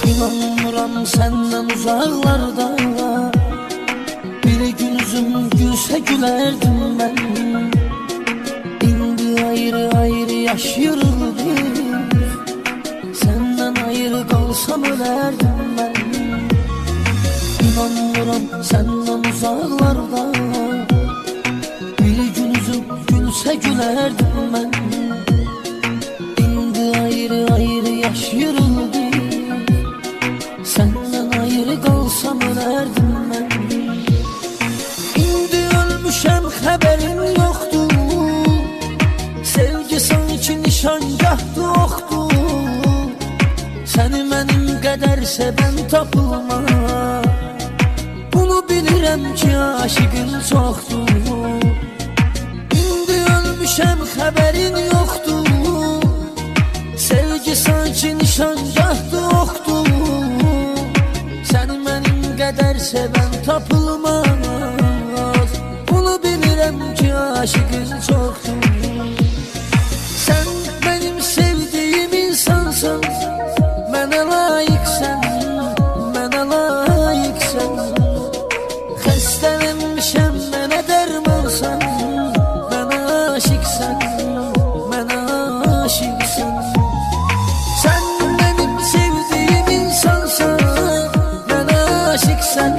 İnanmıram senden uzaklarda, bir gün üzüm gülse gülerdim ben. İndi ayrı ayrı yaşıyoruz, senden ayrı kalsam ölerdim ben. İnanmıram senden uzaklarda, bir gün üzüm gülse gülerdim ben. İndi ayrı ayrı yaşıyoruz, senden ayrı kalsam ölerdim ben. İndi ölmüşem haberim yoktu, sevgi sanki nişangahdı oxdu. Seni mənim qədər sevən tapılma, bunu bilirəm ki aşıqın çoxdur. İndi ölmüşəm xəbərin yoxdur, sevgi sanki nişangahdı oxdu. Səni mənim qədər sevən tapılmaz, bunu bilirəm ki aşıqın çoxdur. Sən mənim sevdiyim insansan, mənə layiqsən, mənə layiqsən. Xəstələnmişəm, mənə dərmansan, mənə aşiqsən, mənə aşiqsən. Sən mənim sevdiyim insansan, mənə aşiqsən.